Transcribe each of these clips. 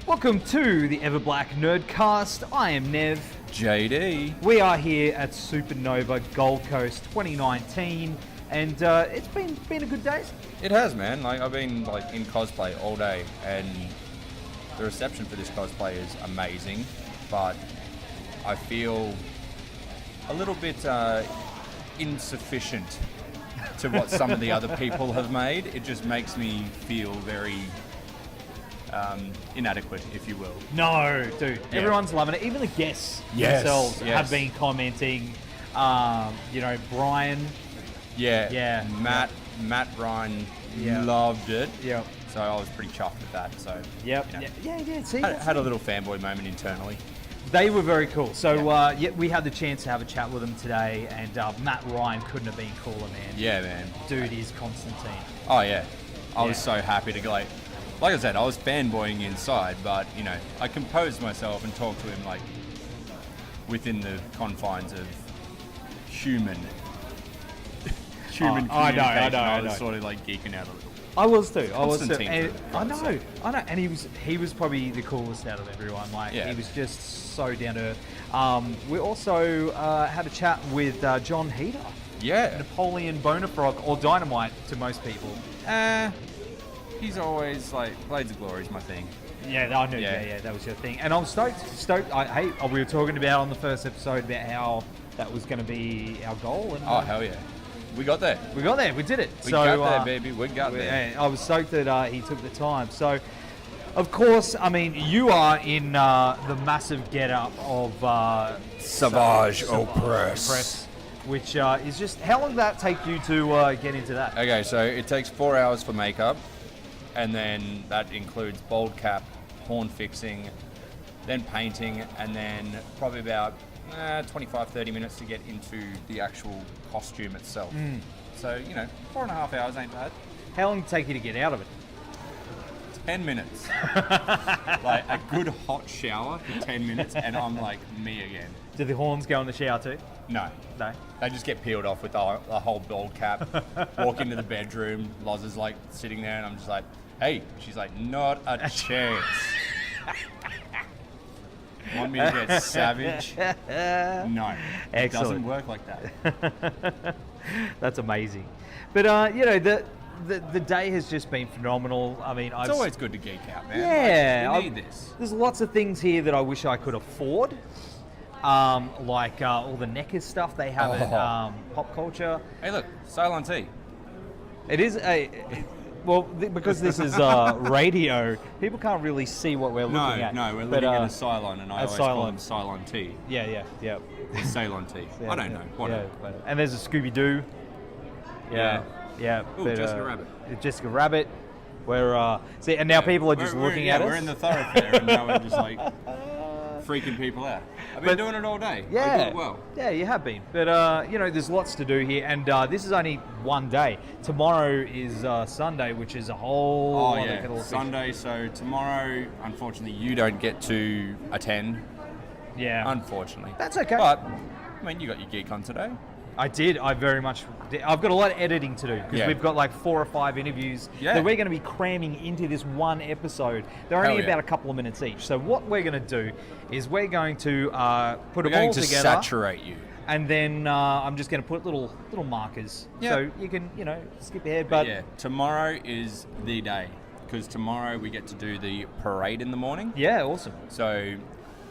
Welcome to the Everblack Nerdcast. I am Nev. JD. We are here at Supanova Gold Coast 2019, and it's been a good day. It has, man. Like, I've been in cosplay all day, and the reception for this cosplay is amazing, but I feel a little bit insufficient to what some of the other people have made. It just makes me feel very inadequate, if you will. No, dude. Yeah. Everyone's loving it. Even the guests Yes, themselves yes. have been commenting. Brian. Yeah. Matt, Ryan loved it. Yep. So I was pretty chuffed with that. So Yep. you know, Yeah. See, had a little fanboy moment internally. They were very cool. So we had the chance to have a chat with them today, and Matt Ryan couldn't have been cooler, man. Yeah, man. Dude is Constantine. Oh yeah, I was Yeah. so happy to like I said, I was fanboying inside, but I composed myself and talked to him like within the confines of human communication. I know. I was sort of like geeking out a little. I was too. Constantine, And, I I would say. know. And he was probably the coolest out of everyone. Like Yeah. he was just so down to earth. We also had a chat with Jon Heder, Yeah. Napoleon Bonafrog, or Dynamite to most people. He's always like Blades of Glory is my thing. Yeah, I knew. Yeah. Yeah, that was your thing. And I'm stoked. We were talking about on the first episode about how that was going to be our goal. And Oh hell yeah, we got there. we got there. We did it. We got there, baby. We got there. I was stoked that he took the time. So, of course, I mean, you are in the massive get-up of Savage Opress. Which is just, how long did that take you to get into that? Okay, so it takes 4 hours for makeup, and then that includes bald cap, horn fixing, then painting, and then probably about 25-30 minutes to get into the actual costume itself. So, 4.5 hours ain't bad. How long did it take you to get out of it? 10 minutes. Like a good hot shower for 10 minutes, and I'm like me again. Did the horns go in the shower too? No. No. They just get peeled off with the whole bald cap. Walk into the bedroom, Loz is like sitting there, and I'm just like, hey. She's like, not a chance. Want me to get savage? No. It doesn't work like that. That's amazing. But, the day has just been phenomenal. I mean, It's always good to geek out, man. Yeah. Like, we need this. There's lots of things here that I wish I could afford. Like all the Neckers stuff they have at Pop Culture. Hey, look, Cylon Tea. It is because this is radio, people can't really see what we're looking at. No, we're looking at a Cylon, and I always call them Cylon. Cylon Tea. Yeah. Or Ceylon Tea. I don't know. Whatever. And there's a Scooby-Doo. Yeah. Ooh, Jessica Rabbit. Jessica Rabbit. Where see, and now people are just looking at us. We're in the thoroughfare, and now we're just like freaking people out. I've been doing it all day. Yeah. I do it well. Yeah, you have been. But, there's lots to do here. And this is only one day. Tomorrow is Sunday, which is a whole Oh, other yeah. kettle of fish. Sunday, so tomorrow, unfortunately, you don't get to attend. Yeah. Unfortunately. That's okay. But, I mean, you got your geek on today. I did. I very much did. I've got a lot of editing to do because Yeah. we've got like 4 or 5 interviews that we're going to be cramming into this one episode. They're only about a couple of minutes each. So what we're going to do is we're going to put them all together. Saturate you. And then I'm just going to put little markers. Yeah. So you can, skip ahead. But yeah, tomorrow is the day because tomorrow we get to do the parade in the morning. Yeah, awesome. So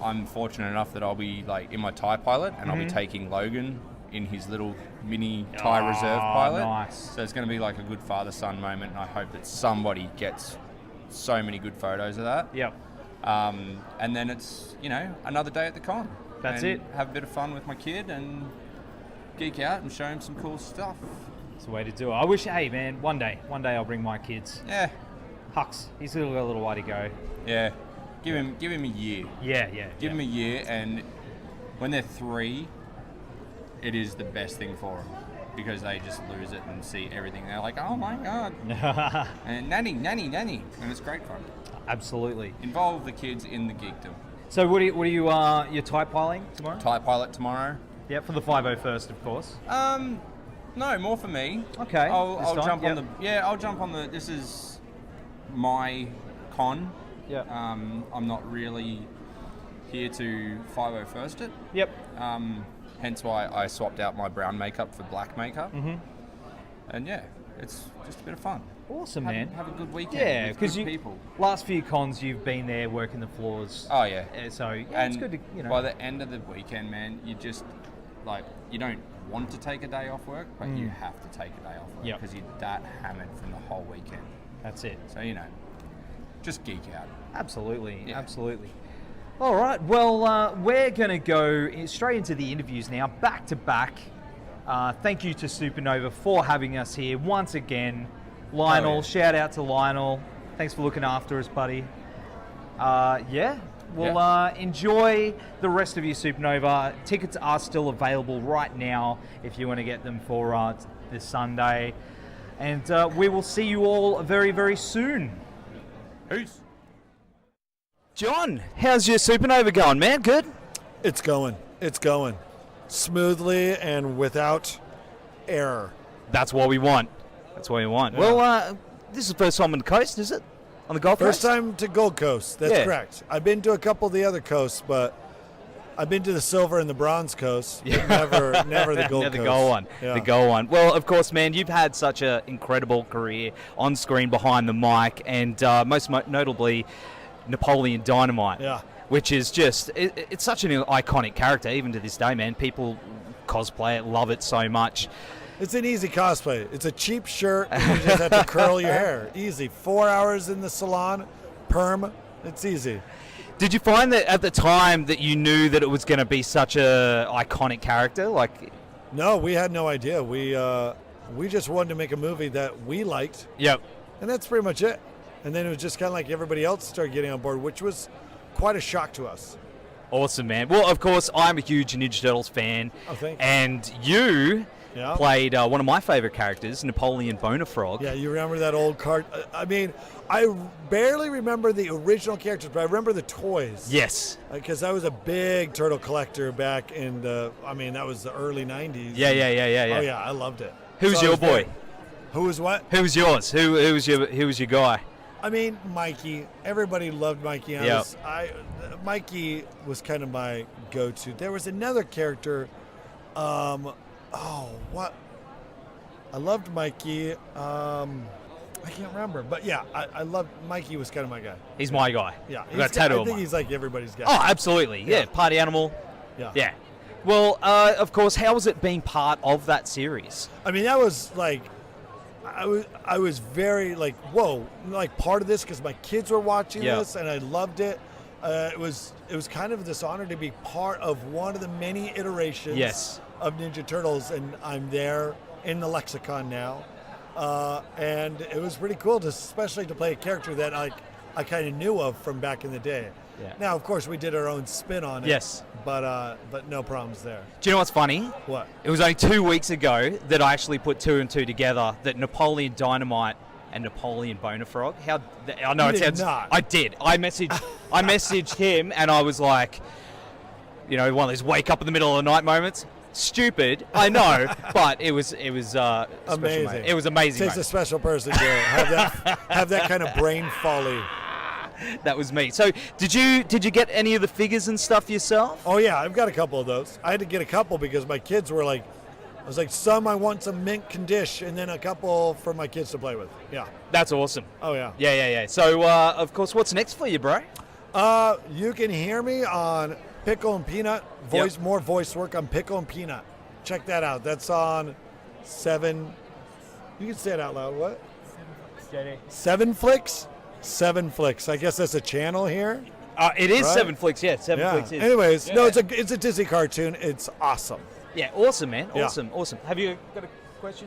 I'm fortunate enough that I'll be like in my TIE pilot and I'll be taking Logan in his little mini TIE reserve pilot. Nice. So it's going to be like a good father-son moment, and I hope that somebody gets so many good photos of that. Yep. And then it's, another day at the con. That's and it. Have a bit of fun with my kid and geek out and show him some cool stuff. It's the way to do it. I wish, hey man, one day I'll bring my kids. Yeah. Hux, he's still got a little way to go. Yeah. Give him a year. Yeah. Give him a year, and when they're 3, it is the best thing for them because they just lose it and see everything. They're like, oh my God. And nanny. And it's great fun. Absolutely. Involve the kids in the geekdom. So what are you you're type piling tomorrow? TIE pilot tomorrow. Yeah, for the 501st, of course. No, more for me. Okay. I'll this time, jump yep. on the. Yeah, I'll jump on the. This is my con. Yep. I'm not really here to 501st it. Yep. Hence why I swapped out my brown makeup for black makeup. Mm-hmm. And yeah, it's just a bit of fun. Awesome, man. Have a good weekend. Yeah, with because good people. Last few cons you've been there working the floors. Oh yeah. So yeah, and it's good to by the end of the weekend, man, you just you don't want to take a day off work, but you have to take a day off work because you're that hammered from the whole weekend. That's it. So just geek out. Absolutely, Yeah. absolutely. All right, well, we're going to go straight into the interviews now, back to back. Thank you to Supanova for having us here once again. Lionel, shout out to Lionel. Thanks for looking after us, buddy. Enjoy the rest of your Supanova. Tickets are still available right now if you want to get them for this Sunday. And we will see you all very, very soon. Peace. John, how's your Supanova going, man? Good? It's going. Smoothly and without error. That's what we want. Yeah. Well, this is the first time on the coast, is it? On the Gold Coast? First time to Gold Coast. That's correct. I've been to a couple of the other coasts, but I've been to the Silver and the Bronze Coast. But never the Gold Coast. The gold one. Yeah. The gold one. Well, of course, man, you've had such an incredible career on screen, behind the mic, and most notably, Napoleon Dynamite. Yeah. Which is just, it's such an iconic character, even to this day, man. People cosplay it, love it so much. It's an easy cosplay. It's a cheap shirt, and you just have to curl your hair. Easy. 4 hours in the salon, perm. It's easy. Did you find that at the time that you knew that it was going to be such a iconic character? No, we had no idea. We just wanted to make a movie that we liked. Yep. And that's pretty much it. And then it was just kind of like everybody else started getting on board, which was quite a shock to us. Awesome, man. Well, of course, I'm a huge Ninja Turtles fan. Oh, thank you. And you played one of my favorite characters, Napoleon Bonafrog. Yeah, you remember that old card? I mean, I barely remember the original characters, but I remember the toys. Yes. Because I was a big turtle collector back in that was the early 90s. Yeah. Oh, yeah, I loved it. Who's your boy? Who was what? Who was yours? Who was your guy? I mean, Mikey. Everybody loved Mikey. Mikey was kind of my go-to. There was another character. I loved Mikey. I can't remember, but yeah, I loved Mikey. Was kind of my guy. He's my guy. Yeah, I got a tattoo I of think mine. he's like everybody's guy. Oh, absolutely. Yeah, party animal. Yeah. Well, of course, how was it being part of that series? I mean, that was like. I was very whoa, part of this because my kids were watching this and I loved it. It was kind of this honor to be part of one of the many iterations of Ninja Turtles, and I'm there in the lexicon now. And it was pretty cool, especially to play a character that I kind of knew of from back in the day. Yeah. Now, of course, we did our own spin on it. Yes. But no problems there. Do you know what's funny? What? It was only 2 weeks ago that I actually put two and two together, that Napoleon Dynamite and Napoleon Bonafrog. I know you it sounds. Not. I did. I messaged him, and I was like, one of those wake up in the middle of the night moments. Stupid, I know, but it was amazing. It was amazing. It takes a special person to have that kind of brain folly. That was me. So did you get any of the figures and stuff yourself? Oh yeah, I've got a couple of those. I had to get a couple because my kids were like, I was like, some I want some mint condition, and then a couple for my kids to play with. Yeah. That's awesome. Oh yeah. Yeah. So of course, what's next for you, bro? You can hear me on Pickle and Peanut. More voice work on Pickle and Peanut. Check that out. That's on 7. You can say it out loud. What? 7 Flicks. 7 Flicks. I guess that's a channel here. It is right? 7 Flicks. Yeah, 7 Flicks is. Anyways, no, it's a Disney cartoon. It's awesome. Yeah, awesome, man. Yeah. Awesome. Have you got a question?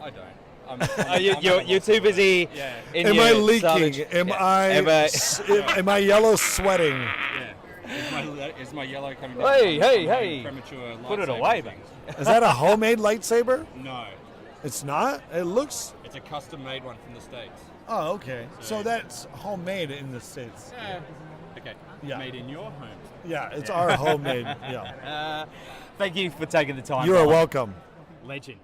I don't. You're too busy. Yeah. Am I leaking? Am I yellow sweating? Yeah. Is my yellow coming down? Hey. Premature Put it lightsaber away, things? Is that a homemade lightsaber? No. It's not? It looks... It's a custom-made one from the States. Oh, okay. So that's homemade in the States. Yeah. Okay. Yeah. Made in your home. Yeah, it's our homemade. Yeah. Thank you for taking the time. You are welcome. Legend.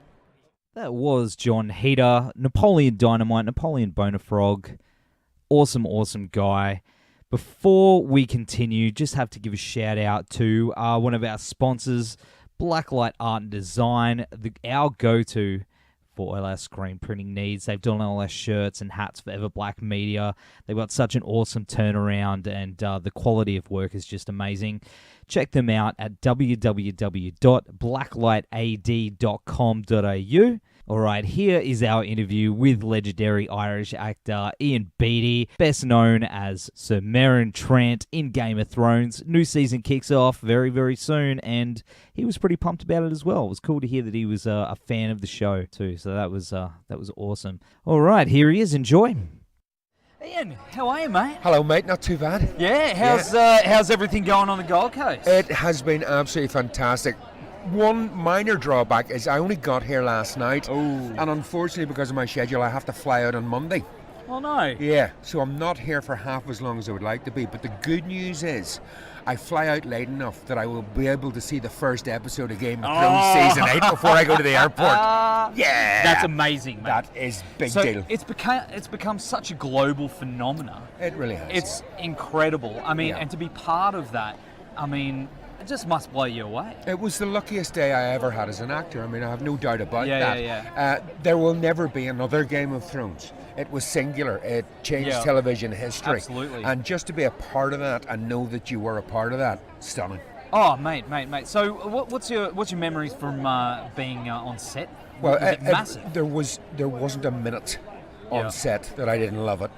That was Jon Heder, Napoleon Dynamite, Napoleon Bonafrog. Awesome guy. Before we continue, just have to give a shout out to one of our sponsors, Blacklight Art and Design, our go-to for all our screen printing needs. They've done all our shirts and hats for Everblack Media. They've got such an awesome turnaround, and the quality of work is just amazing. Check them out at www.blacklightad.com.au. All right, here is our interview with legendary Irish actor Ian Beattie, best known as Sir Meryn Trant in Game of Thrones. New season kicks off very, very soon, and he was pretty pumped about it as well. It was cool to hear that he was a fan of the show too, so that was awesome. All right, here he is. Enjoy. Ian, how are you, mate? Hello, mate. Not too bad. Yeah, how's everything going on the Gold Coast? It has been absolutely fantastic. One minor drawback is I only got here last night, and unfortunately because of my schedule I have to fly out on Monday. Oh no. Yeah, so I'm not here for half as long as I would like to be, but the good news is I fly out late enough that I will be able to see the first episode of Game of Thrones Season 8 before I go to the airport. Yeah! That's amazing, mate. That is big so deal. It's become such a global phenomenon. It really has. It's incredible. I mean, Yeah. and to be part of that, I mean, it just must blow you away. It was the luckiest day I ever had as an actor. I mean, I have no doubt about that. Yeah. There will never be another Game of Thrones. It was singular. It changed television history. Absolutely. And just to be a part of that and know that you were a part of that, stunning. Oh, mate. So, what's your memories from being on set? Well, was it massive? there wasn't a minute on set that I didn't love it.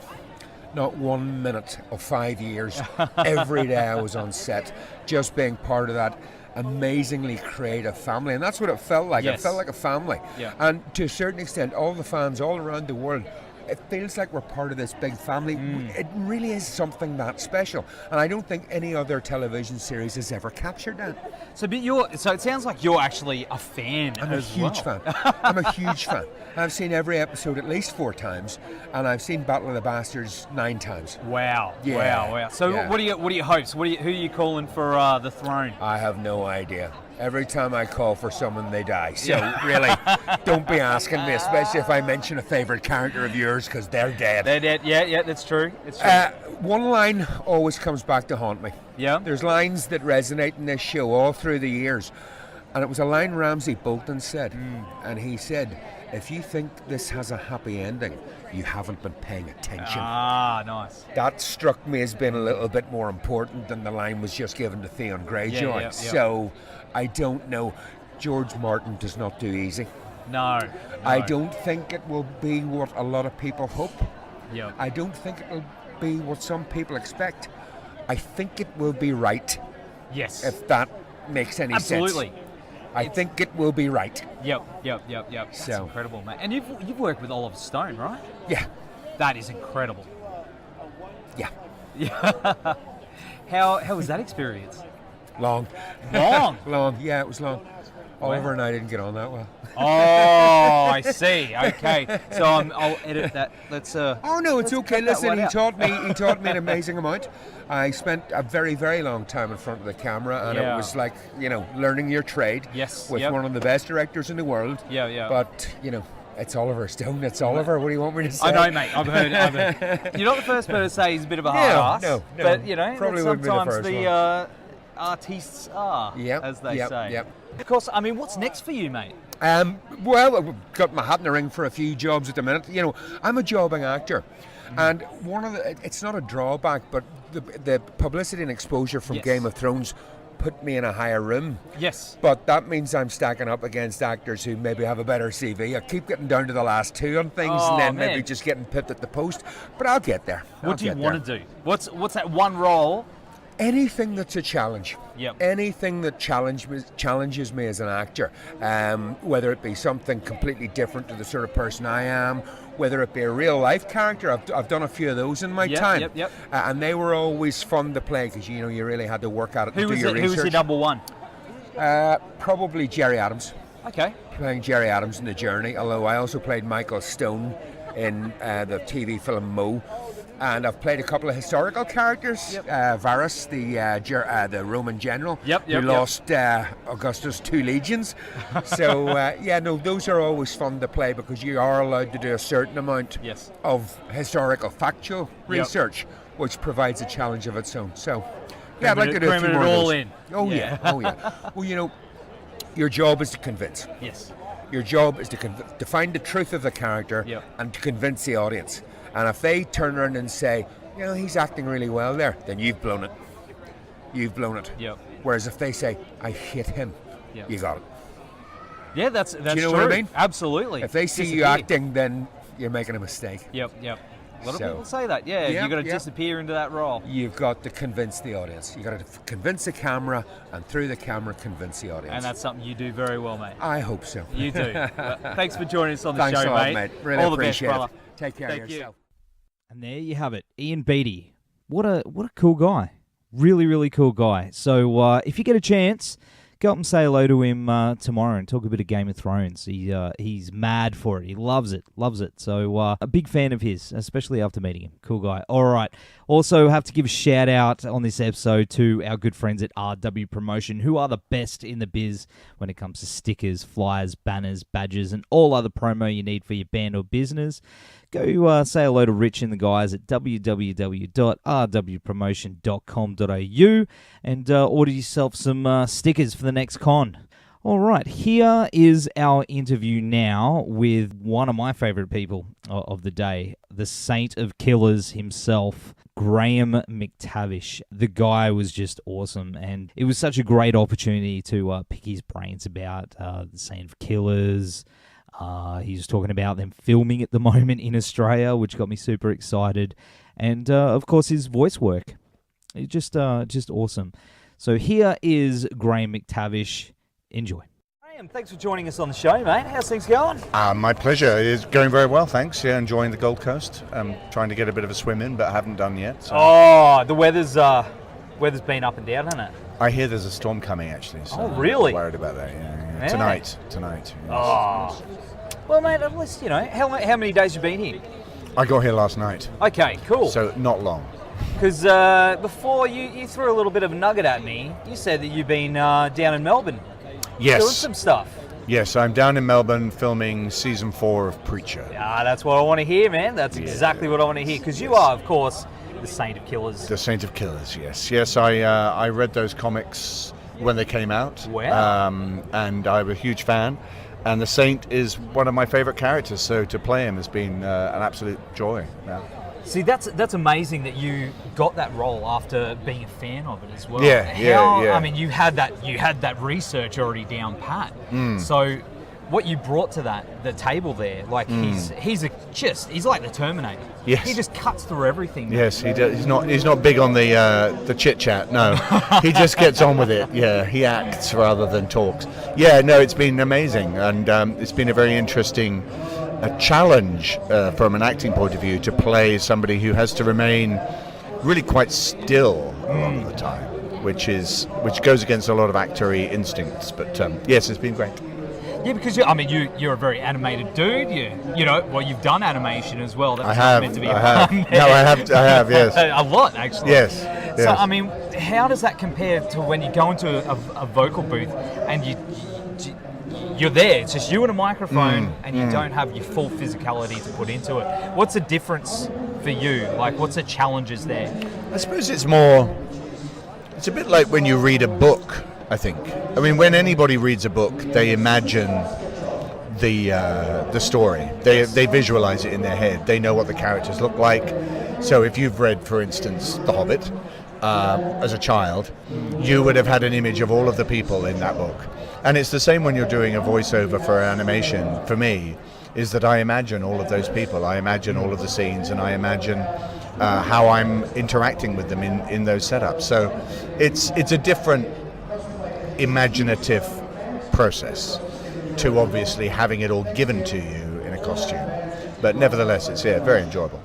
Not 1 minute of 5 years. Every day I was on set, just being part of that amazingly creative family. And that's what it felt like. Yes. It felt like a family. Yeah. And to a certain extent, all the fans all around the world, it feels like we're part of this big family. It really is something that special. And I don't think any other television series has ever captured that. So it sounds like you're actually a fan. I'm a huge fan. I'm a huge fan. I've seen every episode at least 4 times, and I've seen Battle of the Bastards 9 times. Wow. Yeah. Wow. So Yeah. what are your hopes? Who are you calling for the throne? I have no idea. Every time I call for someone, they die. So really, don't be asking me, especially if I mention a favourite character of yours, because they're dead. They're dead. Yeah, that's true. It's true. One line always comes back to haunt me. Yeah. There's lines that resonate in this show all through the years. And it was a line Ramsay Bolton said. And he said, if you think this has a happy ending, you haven't been paying attention. Ah, nice. That struck me as being a little bit more important than the line was just given to Theon Greyjoy. Yeah. So, I don't know. George Martin does not do easy. No. I don't think it will be what a lot of people hope. Yeah. I don't think it will be what some people expect. I think it will be right, Yes. if that makes any Absolutely. sense. I think it will be right. Yep. That's So- incredible, mate. And you've worked with Oliver Stone, right? Yeah. That is incredible. Yeah. Yeah. How was that experience? Long. Long. Yeah, it was long. Oliver and I didn't get on that well. Oh, I see. Okay. So I'll edit that. Let's. Oh no, it's okay. cut that Listen, one he out. taught me an amazing amount. I spent a very, very long time in front of the camera, and Yeah. it was like, learning your trade. Yes, With yep. one of the best directors in the world. Yeah. But it's Oliver Stone. It's Oliver. What do you want me to say? I know, mate. I've heard. You're not the first person to say he's a bit of a hard ass. No. But Probably that's wouldn't be the sometimes first the artists are, Yep, as they yep, say. yep. Of course. I mean, what's next for you, mate? Well, I've got my hat in the ring for a few jobs at the minute. I'm a jobbing actor, and it's not a drawback, but the publicity and exposure from Yes. Game of Thrones put me in a higher room. Yes. But that means I'm stacking up against actors who maybe have a better CV. I keep getting down to the last 2 on things, Oh, and then man. maybe just getting pipped at the post. But I'll get there. What do you want to do? What's that one role? Anything that's a challenge. Yep. Anything that challenges me as an actor, whether it be something completely different to the sort of person I am, whether it be a real life character. I've done a few of those in my time. Yep. And they were always fun to play because you really had to work at it and do your research. Who was your number one? Probably Jerry Adams. Okay. Playing Jerry Adams in The Journey, although I also played Michael Stone in the TV film Mo. And I've played a couple of historical characters. Varus, the Roman general, who lost Augustus 2 legions. So, those are always fun to play because you are allowed to do a certain amount of historical factual research, which provides a challenge of its own. So, I'd like to do a few more of those. In. Oh, yeah. Well, your job is to convince. Yes. Your job is to find the truth of the character and to convince the audience. And if they turn around and say, he's acting really well there, then you've blown it. You've blown it. Yep. Whereas if they say, I hate him, you got it. Yeah, that's Do you know true. what I mean? Absolutely. If they see you acting, then you're making a mistake. Yep. A lot of people say that. You've got to disappear into that role. You've got to convince the audience. You've got to convince the camera, and through the camera, convince the audience. And that's something you do very well, mate. I hope so. You do. Thanks for joining us on the Thanks show, a lot, mate. Really All appreciate the best, brother. it. Take care of yourself. And there you have it, Ian Beattie. What a cool guy. Really, really cool guy. So if you get a chance, go up and say hello to him tomorrow and talk a bit of Game of Thrones. He's mad for it. He loves it. So a big fan of his, especially after meeting him. Cool guy. All right. Also have to give a shout out on this episode to our good friends at RW Promotion, who are the best in the biz when it comes to stickers, flyers, banners, badges, and all other promo you need for your band or business. Go say hello to Rich and the guys at www.rwpromotion.com.au and order yourself some stickers for the next con. All right, here is our interview now with one of my favourite people of the day, the Saint of Killers himself, Graham McTavish. The guy was just awesome, and it was such a great opportunity to pick his brains about the Saint of Killers. He's talking about them filming at the moment in Australia, which got me super excited. And, of course, his voice work. It's just awesome. So here is Graham McTavish. Enjoy. Graham, thanks for joining us on the show, mate. How's things going? My pleasure. It's going very well, thanks. Yeah, enjoying the Gold Coast. Trying to get a bit of a swim in, but haven't done yet. So. Oh, the weather's been up and down, hasn't it? I hear there's a storm coming, actually. So oh, really? I'm worried about that, yeah. Yeah. Tonight. Yes. Oh. Well, mate, at least, how many days have you been here? I got here last night. Okay, cool. So not long. Because before you threw a little bit of a nugget at me, you said that you've been down in Melbourne. Yes. Doing some stuff. Yes, I'm down in Melbourne filming season 4 of Preacher. Yeah, that's what I want to hear, man. That's exactly what I want to hear. Because you are, of course, the Saint of Killers. The Saint of Killers, yes. Yes, I read those comics when they came out. Wow. And I'm a huge fan. And the Saint is one of my favourite characters, so to play him has been an absolute joy. Yeah. See, that's amazing that you got that role after being a fan of it as well. Yeah. I mean, you had that research already down pat. So, what you brought to the table there, like he's like the Terminator. Yes. He just cuts through everything. Yes, he does. He's not big on the chit chat. No, he just gets on with it. Yeah, he acts rather than talks. Yeah, no, it's been amazing, and it's been a very interesting challenge from an acting point of view to play somebody who has to remain really quite still a lot of the time, which goes against a lot of actory instincts. But yes, it's been great. Yeah, because you're a very animated dude. You've done animation as well. That's I have. Meant to be I have. No, I have. Yes. A lot, actually. Yes. So, I mean, how does that compare to when you go into a vocal booth and you're there? It's just you and a microphone, and you don't have your full physicality to put into it. What's the difference for you? Like, what's the challenges there? I suppose it's a bit like when you read a book. I think. I mean, when anybody reads a book, they imagine the story. They visualize it in their head. They know what the characters look like. So if you've read, for instance, The Hobbit as a child, you would have had an image of all of the people in that book. And it's the same when you're doing a voiceover for animation. For me, is that I imagine all of those people. I imagine all of the scenes, and I imagine how I'm interacting with them in those setups. So it's a different imaginative process to obviously having it all given to you in a costume, but nevertheless it's very enjoyable.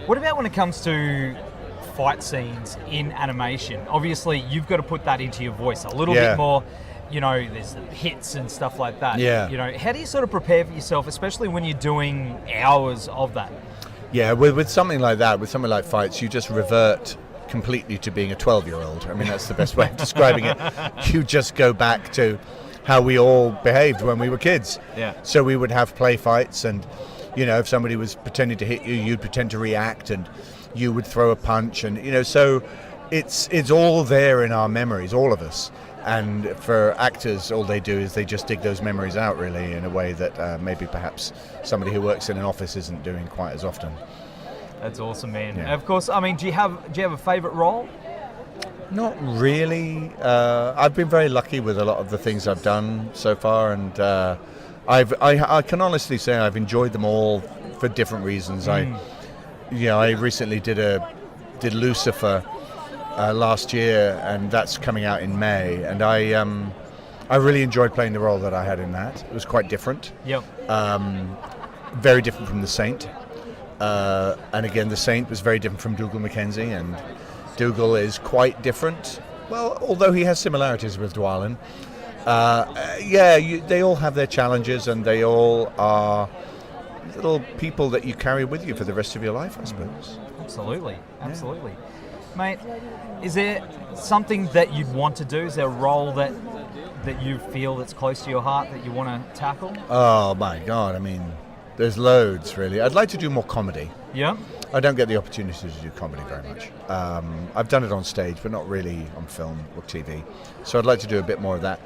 What about when it comes to fight scenes in animation? Obviously you've got to put that into your voice a little bit more. There's the hits and stuff like that. How do you sort of prepare for yourself, especially when you're doing hours of that? Yeah, with something like that, with something like fights, you just revert completely to being a 12-year-old. I mean, that's the best way of describing it. You just go back to how we all behaved when we were kids. Yeah. So we would have play fights, and if somebody was pretending to hit you, you'd pretend to react, and you would throw a punch, and so it's all there in our memories, all of us. And for actors, all they do is they just dig those memories out, really, in a way that maybe perhaps somebody who works in an office isn't doing quite as often. That's awesome, man. Yeah. Of course, I mean, do you have a favourite role? Not really. I've been very lucky with a lot of the things I've done so far, and I can honestly say I've enjoyed them all for different reasons. I recently did Lucifer last year, and that's coming out in May, and I really enjoyed playing the role that I had in that. It was quite different. Yep. Very different from The Saint. And again, The Saint was very different from Dougal Mackenzie, and Dougal is quite different. Well, although he has similarities with Dwalin. They all have their challenges, and they all are little people that you carry with you for the rest of your life, I suppose. Absolutely. Mate, is there something that you'd want to do? Is there a role that you feel that's close to your heart that you want to tackle? Oh, my God. I mean, there's loads, really. I'd like to do more comedy. Yeah. I don't get the opportunity to do comedy very much. I've done it on stage, but not really on film or TV. So I'd like to do a bit more of that.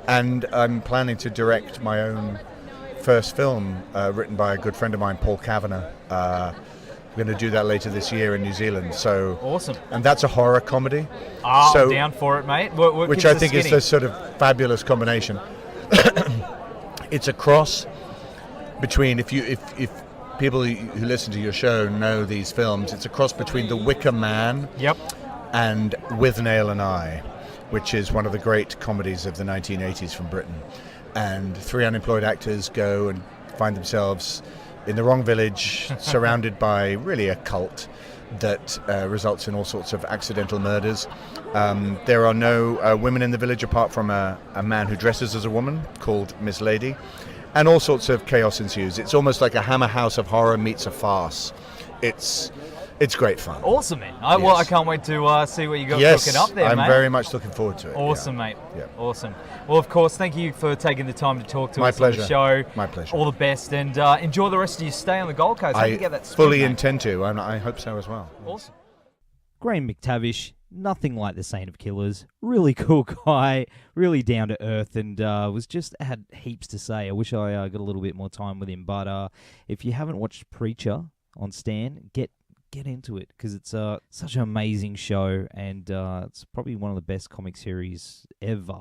And I'm planning to direct my own first film, written by a good friend of mine, Paul Kavanagh. We're going to do that later this year in New Zealand. So awesome. And that's a horror comedy. Oh, I'm down for it, mate. Which I think is a sort of fabulous combination. It's a cross between, if people who listen to your show know these films, it's a cross between The Wicker Man and With Nail and I, which is one of the great comedies of the 1980s from Britain. And three unemployed actors go and find themselves in the wrong village, surrounded by really a cult that results in all sorts of accidental murders. There are no women in the village apart from a man who dresses as a woman called Miss Lady. And all sorts of chaos ensues. It's almost like a Hammer House of Horror meets a farce. It's great fun. Awesome, man. Well, I can't wait to see what you got cooking up there, I'm mate. very much looking forward to it. Awesome, mate. Yeah. Awesome. Well, of course, thank you for taking the time to talk to My us pleasure. on the show. My pleasure. All the best, and enjoy the rest of your stay on the Gold Coast. Hope you get that swing, fully mate. intend to, and I hope so as well. Awesome. Graham McTavish, nothing like the Saint of Killers. Really cool guy, really down to earth, and had heaps to say. I wish I got a little bit more time with him. But if you haven't watched Preacher on Stan, get into it, because it's such an amazing show, and it's probably one of the best comic series ever.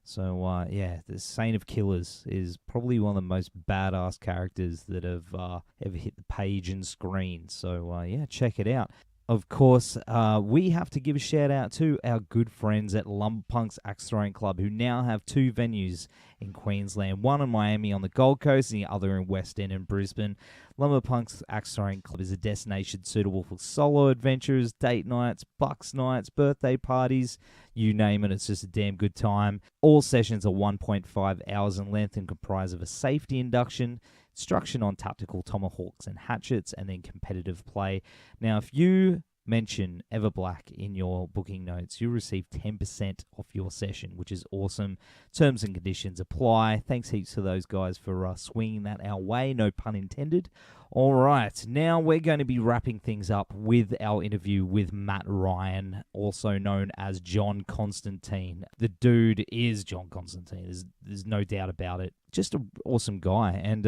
So the Saint of Killers is probably one of the most badass characters that have ever hit the page and screen. So check it out. Of course, we have to give a shout out to our good friends at Lumberpunks Axe Throwing Club, who now have two venues in Queensland, one in Miami on the Gold Coast and the other in West End and Brisbane. Lumberpunks Axe Throwing Club is a destination suitable for solo adventures, date nights, bucks nights, birthday parties, you name it. It's just a damn good time. All sessions are 1.5 hours in length and comprise of a safety induction, instruction on tactical tomahawks and hatchets, and then competitive play. Now, if you mention Everblack in your booking notes, you receive 10% off your session, which is awesome. Terms and conditions apply. Thanks heaps to those guys for swinging that our way, no pun intended. All right, now we're going to be wrapping things up with our interview with Matt Ryan, also known as Jon Constantine. The dude is Jon Constantine. There's no doubt about it. Just an awesome guy, and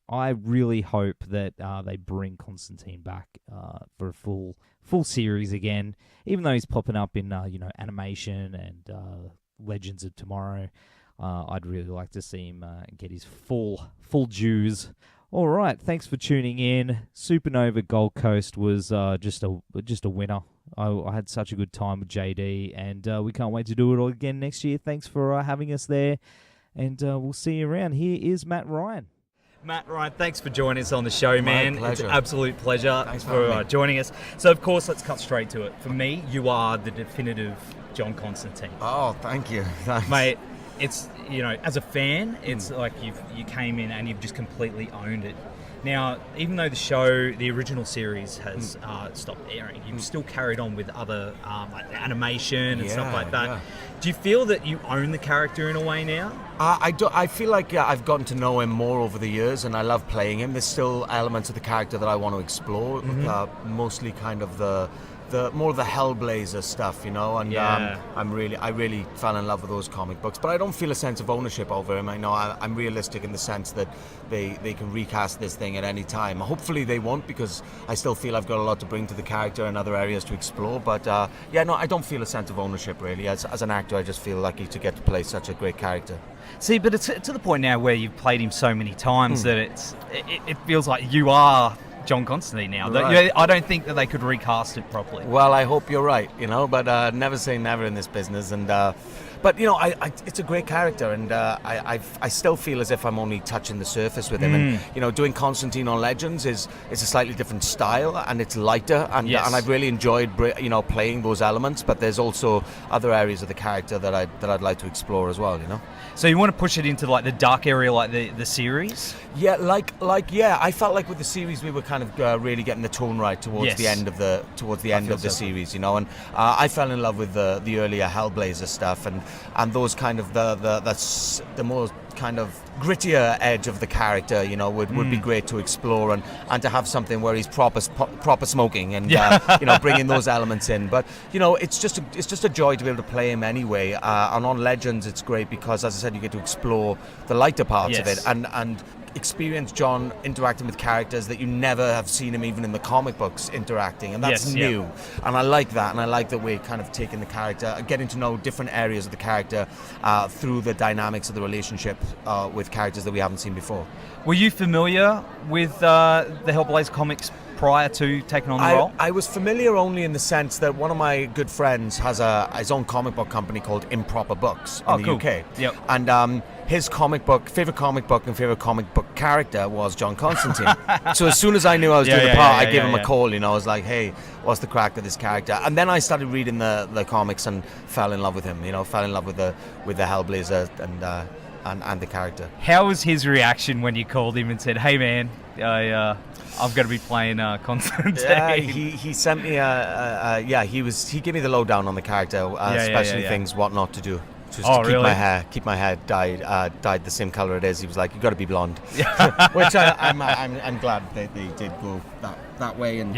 I really hope that they bring Constantine back for a full series again. Even though he's popping up in animation and Legends of Tomorrow, I'd really like to see him get his full dues. All right, thanks for tuning in. Supanova Gold Coast was just a winner. I had such a good time with JD, and we can't wait to do it all again next year. Thanks for having us there, and we'll see you around. Here is Matt Ryan. Matt Ryan, thanks for joining us on the show, man. My pleasure. It's an absolute pleasure. Thanks for joining us. So, of course, let's cut straight to it. For me, you are the definitive Jon Constantine. Oh, thank you. Thanks. Mate, it's, as a fan, it's like you came in and you've just completely owned it. Now, even though the original series has stopped airing, you've still carried on with other like animation and stuff like that. Yeah. Do you feel that you own the character in a way now? I feel like I've gotten to know him more over the years, and I love playing him. There's still elements of the character that I want to explore, mostly kind of the more of the Hellblazer stuff, you know, and I really fell in love with those comic books, but I don't feel a sense of ownership over him. I know I'm realistic in the sense that they can recast this thing at any time. Hopefully they won't, because I still feel I've got a lot to bring to the character and other areas to explore, but I don't feel a sense of ownership really. As an actor, I just feel lucky to get to play such a great character. See, but it's to the point now where you've played him so many times that it feels like you are John Constantine now. Right. I don't think that they could recast it properly. Well, I hope you're right, you know, but never say never in this business. And but you know, it's a great character, and I still feel as if I'm only touching the surface with him. And you know, doing Constantine on Legends is a slightly different style, and it's lighter, and I've really enjoyed playing those elements. But there's also other areas of the character that I'd like to explore as well, you know. So you want to push it into like the dark area, like the series? Yeah, I felt like with the series we were kind of really getting the tone right towards the end of the series, you know. And I fell in love with the earlier Hellblazer stuff, and those kind of that's the more kind of grittier edge of the character, you know, would be great to explore, and to have something where he's proper smoking and you know, bringing those elements in. But you know, it's just a joy to be able to play him anyway. And on Legends, it's great because, as I said, you get to explore the lighter parts of it and experience John interacting with characters that you never have seen him even in the comic books interacting, and that's new. And I like that, and I like that we're kind of taking the character, getting to know different areas of the character through the dynamics of the relationship with characters that we haven't seen before. Were you familiar with the Hellblazer comics prior to taking on the role? I was familiar only in the sense that one of my good friends has his own comic book company called Improper Books in the UK. Yep. And his favorite comic book character was John Constantine. So as soon as I knew I was doing the part, I gave him a call. You know, I was like, "Hey, what's the crack with this character?" And then I started reading the comics and fell in love with him. You know, fell in love with the Hellblazer and the character. How was his reaction when you called him and said, "Hey, man, I've got to be playing Constantine"? Yeah, he sent me he gave me the lowdown on the character, especially things what not to do. Just to keep my hair dyed the same color it is. He was like, "You got to be blonde," which I'm glad they did go that way and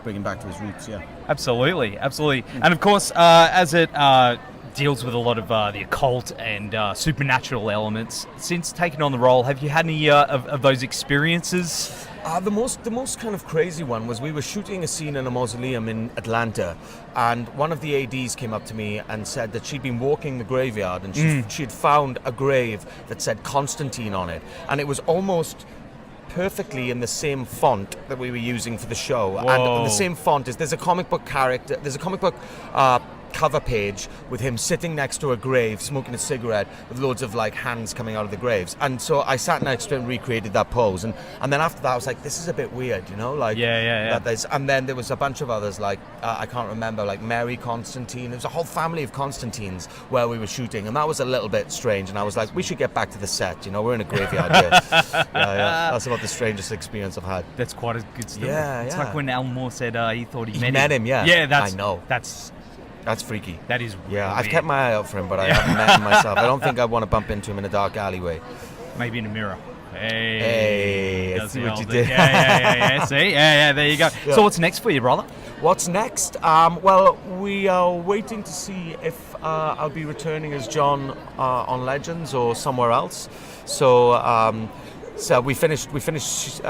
bring him back to his roots. Yeah, absolutely. And of course, as it deals with a lot of the occult and supernatural elements, since taking on the role, have you had any of those experiences? The most kind of crazy one was we were shooting a scene in a mausoleum in Atlanta, and one of the ADs came up to me and said that she'd been walking the graveyard and she'd found a grave that said Constantine on it, and it was almost perfectly in the same font that we were using for the show. Whoa. And the same font there's a comic book cover page with him sitting next to a grave smoking a cigarette with loads of like hands coming out of the graves, and so I sat next to him, recreated that pose, and then after that I was like, this is a bit weird, you know, like and then there was a bunch of others, like I can't remember, like Mary Constantine. There was a whole family of Constantines where we were shooting, and that was a little bit strange, and I was like, we should get back to the set, you know, we're in a graveyard here. That's about the strangest experience I've had. That's quite a good story. It's like when Alan Moore said he thought he met him. I know, that's freaky. That is yeah, I've kept my eye out for him, but I haven't met him myself. I don't think I want to bump into him in a dark alleyway. Maybe in a mirror. Hey, that's what you did. See? Yeah, there you go. Yeah. So what's next for you, brother? What's next? Well, we are waiting to see if I'll be returning as John on Legends or somewhere else. So we finished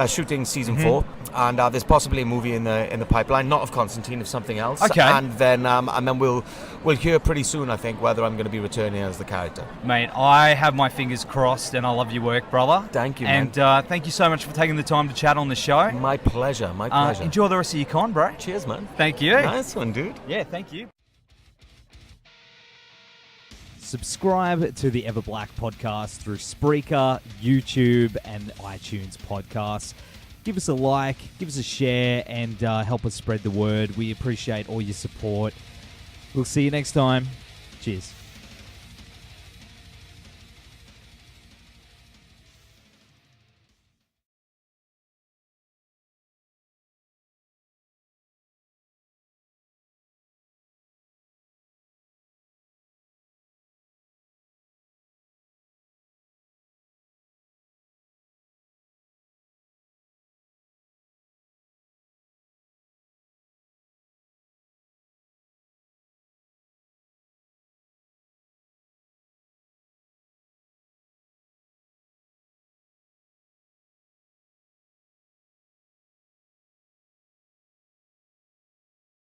shooting season 4, and there's possibly a movie in the pipeline, not of Constantine, of something else. Okay. And then we'll hear pretty soon, I think, whether I'm going to be returning as the character. Mate, I have my fingers crossed, and I love your work, brother. Thank you, man. And thank you so much for taking the time to chat on the show. My pleasure. Enjoy the rest of your con, bro. Cheers, man. Thank you. Nice one, dude. Yeah, thank you. Subscribe to the Everblack podcast through Spreaker, YouTube, and iTunes podcasts. Give us a like, give us a share, and help us spread the word. We appreciate all your support. We'll see you next time. Cheers.